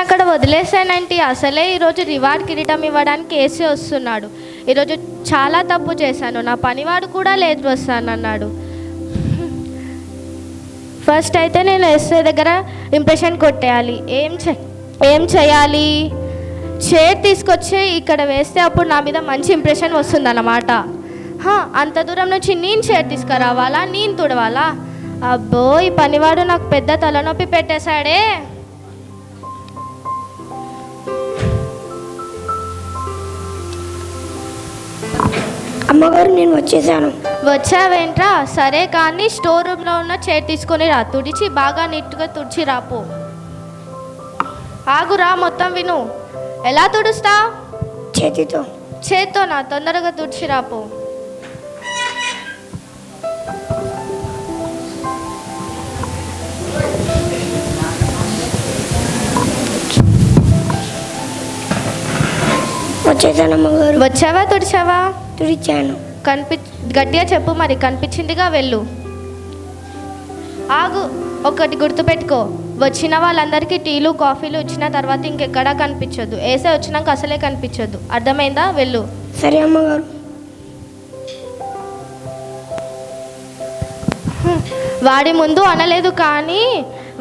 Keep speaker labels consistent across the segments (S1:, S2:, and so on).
S1: అక్కడ వదిలేసానంటే అసలే ఈరోజు రివార్డ్ కిరీటం ఇవ్వడానికి ఏసీ వస్తున్నాడు. ఈరోజు చాలా తప్పు చేశాను, నా పనివాడు కూడా లేదు వస్తానన్నాడు. ఫస్ట్ అయితే నేను ఎస్ఏ దగ్గర ఇంప్రెషన్ కొట్టేయాలి. ఏం చేయాలి? చైర్ తీసుకొచ్చి ఇక్కడ వేస్తే అప్పుడు నా మీద మంచి ఇంప్రెషన్ వస్తుందన్నమాట. అంత దూరం నుంచి నేను చైర్ తీసుకురావాలా, నేను తుడవాలా? అబ్బో, ఈ పనివాడు నాకు పెద్ద తలనొప్పి పెట్టేశాడే.
S2: అమ్మగారు, నేను వచ్చేసాను.
S1: వచ్చావేంట్రా? సరే కానీ స్టోర్ రూమ్లో ఉన్న చైర్ తీసుకొని రా, తుడిచి బాగా నీట్గా తుడిచి రాపో. ఆగురా, మొత్తం విను. ఎలా తుడుస్తా? చేతితో నా తొందరగా తుడిచి రాపో.
S2: వచ్చేసాను అమ్మగారు.
S1: వచ్చావా, తుడిచావా?
S2: తుడిచాను.
S1: గట్టిగా చెప్పు మరి, కనిపించిందిగా, వెళ్ళు. ఆగు, ఒకటి గుర్తుపెట్టుకో, వచ్చిన వాళ్ళందరికీ టీలు కాఫీలు ఇచ్చిన తర్వాత ఇంకెక్కడా కనిపించొద్దు. వేసే వచ్చినాక అసలే కనిపించొద్దు, అర్థమైందా? వెళ్ళు.
S2: సరే అమ్మగారు.
S1: వాడి ముందు అనలేదు కానీ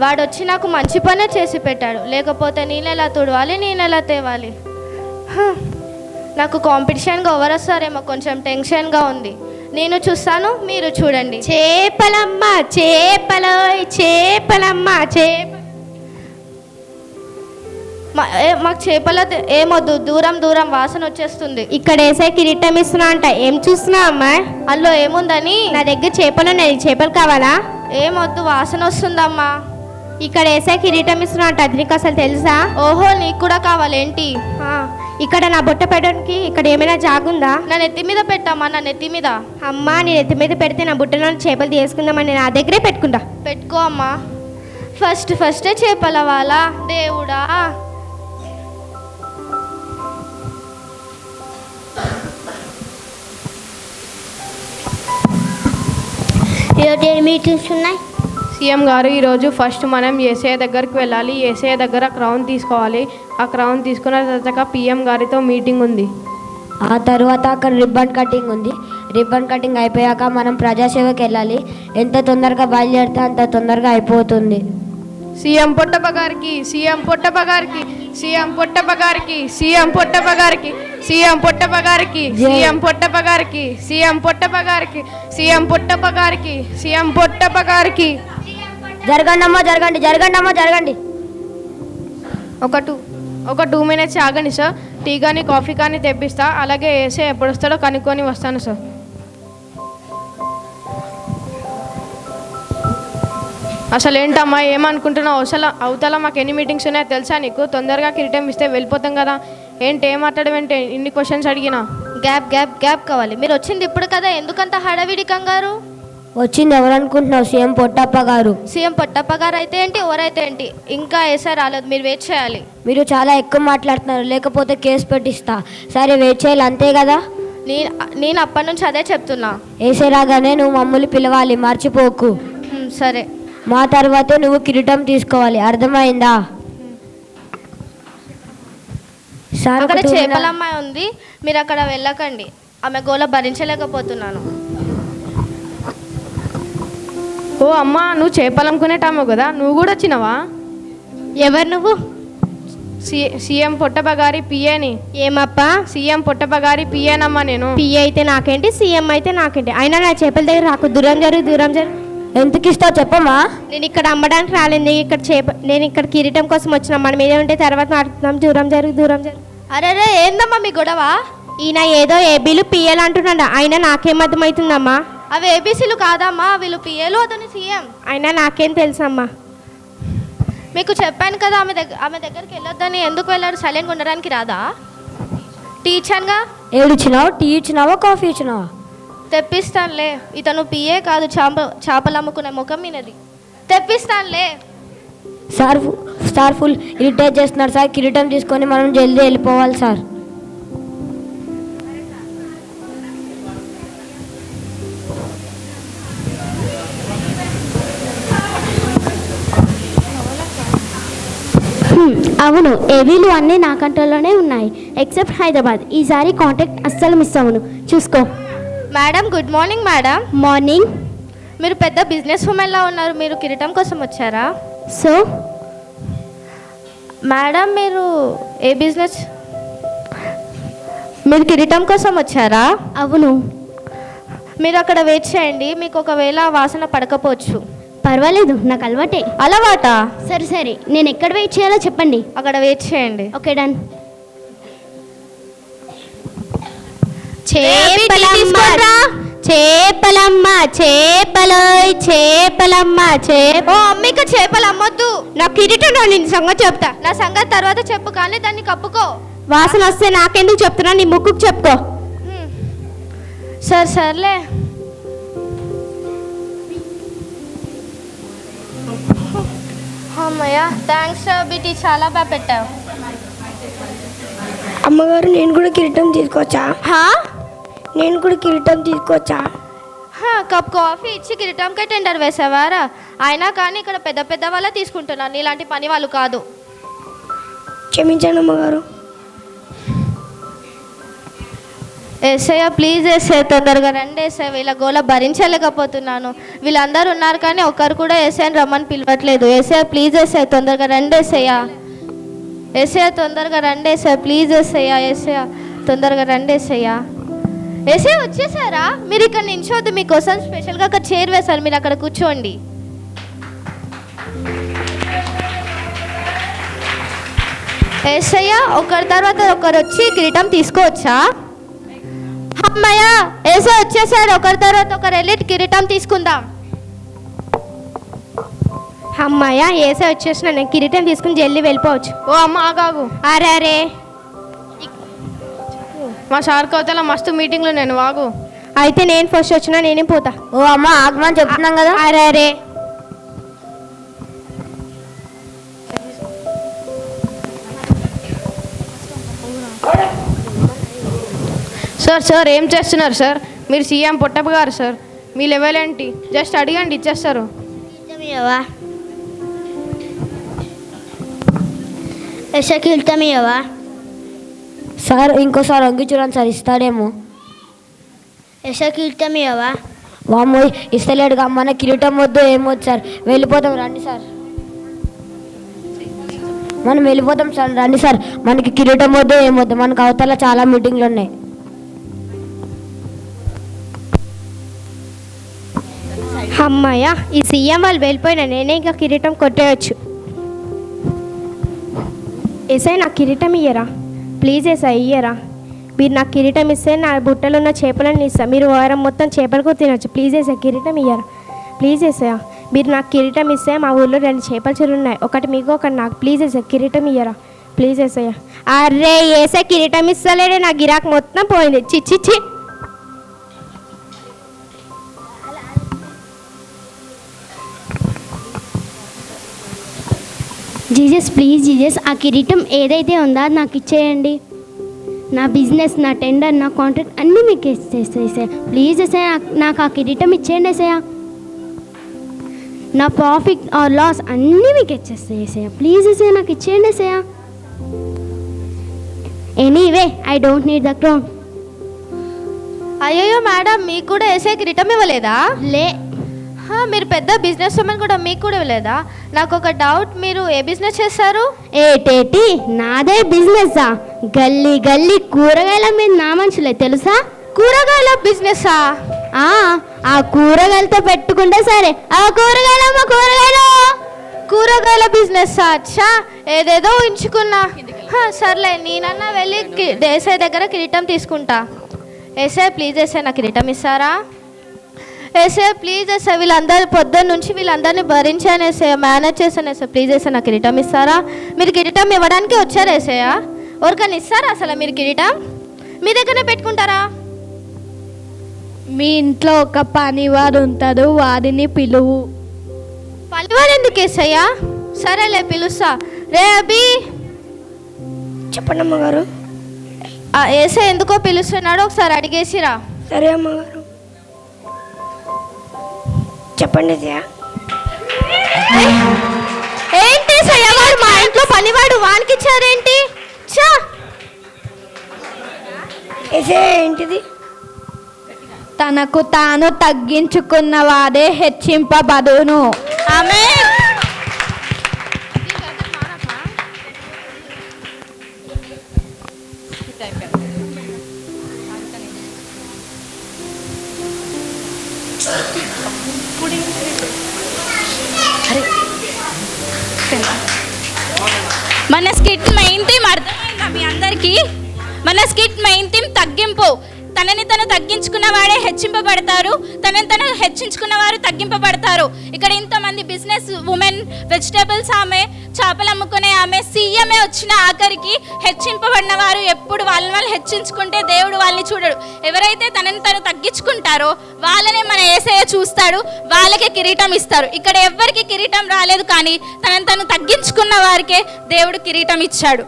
S1: వాడు వచ్చి నాకు మంచి పనే చేసి పెట్టాడు. లేకపోతే నేనెలా తుడవాలి, నేనెలా తేవాలి? నాకు కాంపిటీషన్గా ఎవరు వస్తారేమో కొంచెం టెన్షన్గా ఉంది. నేను చూస్తాను, మీరు చూడండి.
S2: చేపలమ్మ, చేపలమ్మ,
S1: మాకు చేపల ఏమొద్దు, దూరం దూరం వాసన వచ్చేస్తుంది.
S2: ఇక్కడ వేసే కిరీటం ఇస్తున్నా అంట. ఏం చూస్తున్నావు అమ్మా?
S1: అందులో ఏముందని?
S2: నా దగ్గర చేపలు ఉన్నాయి, చేపలు కావాలా?
S1: ఏమొద్దు, వాసన వస్తుందమ్మా.
S2: ఇక్కడ వేసే కిరీటం ఇస్తున్నా అంట, అది నీకు అసలు తెలుసా?
S1: ఓహో, నీకు కూడా కావాలేంటి?
S2: ఇక్కడ నా బొట్ట పెట్టడానికి ఇక్కడ ఏమైనా జాగుందా?
S1: నా నెత్తి మీద పెట్టమ్మా, నా నెత్తి మీద.
S2: అమ్మా, నీ నెత్తి మీద పెడితే నా బుట్టలో చేపలు తీసుకుందామని నా దగ్గరే పెట్టుకుంటా.
S1: పెట్టుకో అమ్మా. ఫస్టే చేపల వాళ్ళ దేవుడా.
S2: ఈరోజు ఏ మీటింగ్స్ ఉన్నాయి?
S3: సీఎం గారు, ఈరోజు ఫస్ట్ మనం ఏసఐ దగ్గరికి వెళ్ళాలి. ఏసఐ దగ్గర క్రౌన్ తీసుకోవాలి. ఆ క్రౌన్ తీసుకున్న తర్వాత పిఎం గారితో మీటింగ్ ఉంది.
S4: ఆ తర్వాత అక్కడ రిబ్బన్ కటింగ్ ఉంది. రిబ్బన్ కటింగ్ అయిపోయాక మనం ప్రజాసేవకి వెళ్ళాలి. ఎంత తొందరగా బయలుదేరితే అంత తొందరగా అయిపోతుంది.
S3: సీఎం పొట్టప్ప గారికి, సీఎం పొట్టప్ప గారికి, సీఎం పొట్టప్ప గారికి, సీఎం పొట్టప్ప గారికి, సీఎం పొట్టప్ప గారికి, సీఎం పొట్టప్ప గారికి, సీఎం పొట్టప్ప గారికి, సీఎం పొట్టప్ప గారికి, సీఎం పొట్టప్ప గారికి.
S4: జరగండి అమ్మా, జరగండి.
S3: ఒక 2 minutes ఆగండి సార్. టీ కానీ కాఫీ కానీ తెప్పిస్తా. అలాగే ఏసే ఎప్పుడు వస్తాడో కనుక్కొని వస్తాను సార్. అసలు ఏంటమ్మా, ఏమనుకుంటున్నావు? అవతల మాకు ఎన్ని మీటింగ్స్ ఉన్నాయో తెలుసా నీకు? తొందరగా కిరీటం ఇస్తే వెళ్ళిపోతాం కదా. ఏం మాట్లాడమంటే ఇన్ని క్వశ్చన్స్ అడిగినా?
S1: గ్యాప్ కావాలి. మీరు వచ్చింది ఇప్పుడు కదా, ఎందుకంత హడావిడి కంగారు?
S4: వచ్చింది ఎవరు అనుకుంటున్నావు? సీఎం పొట్టప్ప గారు.
S1: సీఎం పొట్టప్ప గారు అయితే ఏంటి, ఎవరైతే ఏంటి, ఇంకా ఏసే రాలేదు, మీరు వెయిట్ చేయాలి.
S4: మీరు చాలా ఎక్కువ మాట్లాడుతున్నారు, లేకపోతే కేసు పెట్టిస్తా. సరే, వెయిట్ చేయాలి, అంతే కదా?
S1: నేను అప్పటి నుంచి అదే చెప్తున్నా.
S4: ఏసే రాగానే నువ్వు మమ్మల్ని పిలవాలి, మర్చిపోకు.
S1: సరే.
S4: మా తర్వాతే నువ్వు కిరీటం తీసుకోవాలి, అర్థమైందా?
S1: అక్కడ చేపల అమ్మాయి ఉంది, మీరు అక్కడ వెళ్ళకండి. ఆమె గోల భరించలేకపోతున్నాను.
S3: ఓ అమ్మా, నువ్వు చేపలు అమ్ముకునేటామో కదా, నువ్వు కూడా వచ్చినావా?
S2: ఎవరు నువ్వు?
S3: సీఎం పొట్టప్ప గారి పిఏని.
S2: ఏమప్పా?
S3: సీఎం పొట్టప్ప గారి పిఏనమ్మా నేను.
S2: పిఏ అయితే నాకేంటి, సీఎం అయితే నాకేంటి? అయినా నా చేపల దగ్గర రాకు, దూరం జరుగు.
S4: ఎంతకి ఇస్తావు చెప్పమ్మా?
S2: నేను ఇక్కడ అమ్మడానికి రాలేదు, నేను ఇక్కడ కిరీటం కోసం వచ్చిన. మన మీద ఉంటే తర్వాత మాట్లాడుతున్నాం. దూరం జరుగు.
S1: అరే, ఏందమ్మా మీ గొడవ?
S2: ఈయన ఏదో ఏబీలు పిఏలు అంటున్నాడు, అయినా నాకేం అర్థమవుతుందమ్మా?
S1: అవి ఏబీసీలు కాదమ్మా, వీళ్ళు పిఏలు, అతను సీఎం.
S2: అయినా నాకేం తెలుసమ్మా?
S1: మీకు చెప్పాను కదా, ఆమె దగ్గరికి వెళ్ళొద్దని. ఎందుకు వెళ్ళారు? సైలెంట్గా ఉండడానికి రాదా? టీ ఇచ్చానుగా.
S4: ఏడిచ్చినావు? టీ ఇచ్చినావా, కాఫీ ఇచ్చినావా?
S1: తెప్పిస్తానులే. ఇతను పిఏ కాదు, చేపలు అమ్ముకునే ముఖం మీనది. తెప్పిస్తానులే.
S4: సార్ ఫుల్ ఇరిటేట్ చేస్తున్నారు సార్. కిరీటం తీసుకొని మనం జల్దీ వెళ్ళిపోవాలి సార్.
S2: అవును, ఏవీలు అన్నీ నా కంట్రోల్లోనే ఉన్నాయి ఎక్సెప్ట్ హైదరాబాద్. ఈసారి కాంటాక్ట్ అస్సలు మిస్ అవ్వను, చూసుకో.
S1: Madam good morning madam.
S2: Morning.
S1: మీరు పెద్ద బిజినెస్ ఉమెన్లా ఉన్నారు. మీరు కిరీటం కోసం వచ్చారా?
S2: సో
S1: మేడం మీరు ఏ బిజినెస్? మీరు కిరీటం కోసం వచ్చారా?
S2: అవును.
S1: మీరు అక్కడ వెయిట్ చేయండి. మీకు ఒకవేళ వాసన పడకపోవచ్చు.
S2: పర్వాలేదు, నాకు అలవాటే.
S1: అలవాటా?
S2: సరే సరే, నేను ఎక్కడ వెయిట్ చేయాలో చెప్పండి.
S1: అక్కడ వెయిట్ చేయండి.
S2: Okay done. చేపలమ్మ చేపలోయ్ చేపలమ్మ
S1: ఓ అమ్మిక చేపలు అమ్మొద్దు.
S2: నా కిరీటం నీ సంగతి చెప్తా.
S1: నా సంగతి తర్వాత చెప్పు, కానీ దాన్ని కప్పుకో.
S2: వాసన వస్తే నాకెందుకు చెప్తున్నా, నీ ముక్కుకు చెప్పుకో.
S1: సర్లే. అమ్మయ్య, థ్యాంక్స్ బిటి, చాలా బాగా పెట్టావు.
S5: అమ్మగారు నేను కూడా కిరీటం తీసుకోవచ్చా? నేను కూడా కిరీటం తీసుకోవచ్చా?
S1: కప్ కాఫీ ఇచ్చి కిరీటంకే టెండర్ వేసావారా? అయినా కానీ ఇక్కడ పెద్ద పెద్ద వాళ్ళ తీసుకుంటున్నాను, ఇలాంటి పని వాళ్ళు కాదు.
S5: క్షమించండి అమ్మగారు.
S1: ఏసయ్య ప్లీజ్ ఏసయ్య, తొందరగా రండి ఏసయ్య. వీళ్ళ గోల భరించలేకపోతున్నాను. వీళ్ళందరూ ఉన్నారు కానీ ఒక్కరు కూడా ఏసయ్యని రమ్మని పిలవట్లేదు. ఏసయ్య ప్లీజ్ ఏసయ్య, తొందరగా రండి ఏసయ్య. ఏసయ్య తొందరగా రండి ఏసయ్య, ప్లీజ్ ఏసయ్య. ఏసయ్య తొందరగా రండి ఏసయ్య. ఏసయ్య వచ్చేసారా? మీరు ఇక్కడ నించోద్దు, మీకోసం స్పెషల్గా ఒక చైర్ వేశారు, మీరు అక్కడ కూర్చోండి. ఏసయ్య ఒకరి తర్వాత ఒకరు వచ్చి కిరీటం తీసుకోవచ్చా? అమ్మయ్య, ఏసయ్య వచ్చేసారు. ఒకరి తర్వాత ఒకరు వెళ్ళి కిరీటం తీసుకుందాం.
S2: అమ్మాయ ఏసే వచ్చేసిన, నేను కిరీటం తీసుకుని జల్లి వెళ్ళిపోవచ్చు.
S3: ఓ అమ్మ ఆగాగు.
S2: అరే
S3: మా సార్ కవతల మస్తు మీటింగ్లో నేను వాగు.
S2: అయితే నేను ఫస్ట్ వచ్చినా నేనే పోతా.
S4: ఓ అమ్మ ఆగమని చెప్తున్నాం కదా.
S2: అరే
S3: సార్ ఏం చేస్తున్నారు సార్? మీరు సీఎం పొట్టప్ప గారు సార్. మీ లెవెల్ ఏంటి? జస్ట్ అడిగండి, ఇచ్చేస్తారు.
S4: సార్ ఇంకోసారి వంగి చూడండి సార్, ఇస్తాడేమో. వామ్మో ఇస్తలేడుగా. మన కిరీటం వద్దు, ఏమొద్దు సార్, వెళ్ళిపోతాం రండి సార్. మనం వెళ్ళిపోతాం సార్, రండి సార్. మనకి కిరీటం వద్దు, ఏమొద్దు, మనకు అవతల చాలా మీటింగ్లు ఉన్నాయి.
S2: అమ్మాయ, ఈ సీఎం వాళ్ళు వెళ్ళిపోయినా నేనే ఇంకా కిరీటం కొట్టేయచ్చు. ఎస్ఐ నాకు కిరీటం ఇయ్యరా ప్లీజ్. ఎస్ఐ ఇయ్యరా, మీరు నాకు కిరీటం ఇస్తే నా బుట్టలో ఉన్న చేపలను ఇస్తా. మీరు వారం మొత్తం చేపలు కూడా తినచ్చు. ప్లీజ్ ఎస్ఐ కిరీటం ఇయ్యరా ప్లీజ్. ఎస్ఐ మీరు నాకు కిరీటం ఇస్తే మా ఊళ్ళో 2 చేపల చెరువులు ఉన్నాయి, ఒకటి మీకు ఒకటి నాకు. ప్లీజ్ ఎస్ఐ కిరీటం ఇయ్యరా ప్లీజ్. ఎస్ఐ అరే ఏసై కిరీటం ఇస్తలేడే, నా గిరాక్ మొత్తం పోయింది. చిచ్చి జీజస్ ప్లీజ్ జీజస్, ఆ కిరీటం ఏదైతే ఉందో అది నాకు ఇచ్చేయండి. నా బిజినెస్, నా టెండర్, నా కాంట్రాక్ట్ అన్నీ మీకు ఇచ్చేస్తాయి సార్. ప్లీజ్ ఎసయ్య నాకు ఆ కిరీటం ఇచ్చేయండి ఎసయ్య. నా ప్రాఫిట్ ఆర్ లాస్ అన్నీ మీకు ఇచ్చేస్తాయి ఎసయ్య. ప్లీజ్ ఎసయ్య నాకు ఇచ్చేయండి ఎసయ్య. Anyway I don't need the crown.
S1: అయ్యో మేడం, మీకు కూడా ఏసఐ కిరీటం ఇవ్వలేదా?
S2: లే.
S1: మీరు పెద్ద బిజినెస్ ఉమెన్ కూడా, మీకు కూడా ఇవ్వలేదా? నాకు ఒక డౌట్, మీరు ఏ బిజినెస్ చేస్తారు?
S2: ఏటేటి నాదే బిజినెస్సా? గల్లీ గల్లీ కూరగాయల మీద నా మనుషులే తెలుసా?
S1: కూరగాయల బిజినెస్సా?
S2: ఆ కూరగాయలతో పెట్టుకుంటే సరే. ఆ
S1: కూరగాయల బిజినెస్. అచ్చా, ఏదేదో ఉంచుకున్నా. సర్లే, నేనన్నా వెళ్ళి ఏసఐ దగ్గర కిరీటం తీసుకుంటా. ఏసఐ ప్లీజ్ ఏసఐ నాకు కిరీటం ఇస్తారా? ఏసఐ ప్లీజ్ ఏసఐ, వీళ్ళందరూ పొద్దున్న నుంచి వీళ్ళందరినీ భరించాను ఏసఐ, మేనేజ్ చేశాను ఏసఐ. ప్లీజ్ ఏసఐ నాకు కిరీటం ఇస్తారా? మీరు కిరీటం ఇవ్వడానికి వచ్చారు ఏసయ్య, ఎవరికైనా ఇస్తారా అసలు? మీరు కిరీటం మీ దగ్గరనే పెట్టుకుంటారా?
S5: మీ ఇంట్లో ఒక పనివారు ఉంటారు, వారిని పిలువు.
S1: పనివారు ఎందుకు ఏసయ్య? సరేలే పిలుస్తా. రే అభి,
S5: చెప్పండి అమ్మగారు.
S1: ఏసఐ ఎందుకో పిలుస్తున్నాడు, ఒకసారి అడిగేసిరా.
S5: సరే అమ్మగారు. చెప్పండి
S1: ఏంటి ఏసయ్య, వాడు మా ఇంట్లో పనివాడు వానికి ఇచ్చారేంటి? చా
S5: ఎసే ఏంటిది?
S6: తనకు తాను తగ్గించుకున్న వాడే హెచ్చింపబడును.
S1: ఆమేన్.
S7: మన స్కిట్ మెయిన్ థీమ్ అర్థమైందా మీ అందరికీ? మన స్కిట్ మెయిన్ థీమ్ తగ్గింపు. తనని తను తగ్గించుకున్న వాడే హెచ్చింపబడతారు, తనని తను హెచ్చించుకున్న వారు తగ్గింపబడతారు. ఇక్కడ ఇంతమంది బిజినెస్ ఉమెన్, వెజిటేబుల్స్ ఆమె, చేపలు అమ్ముకునే ఆమె, సీఎంఏ వచ్చిన ఆఖరికి హెచ్చింపబడిన వారు ఎప్పుడు వాళ్ళని వాళ్ళు హెచ్చించుకుంటే దేవుడు వాళ్ళని చూడడు. ఎవరైతే తనని తను తగ్గించుకుంటారో వాళ్ళనే మన యేసయ్య చూస్తాడు, వాళ్ళకే కిరీటం ఇస్తారు. ఇక్కడ ఎవ్వరికి కిరీటం రాలేదు, కానీ తనని తను తగ్గించుకున్న వారికే దేవుడు కిరీటం ఇచ్చాడు.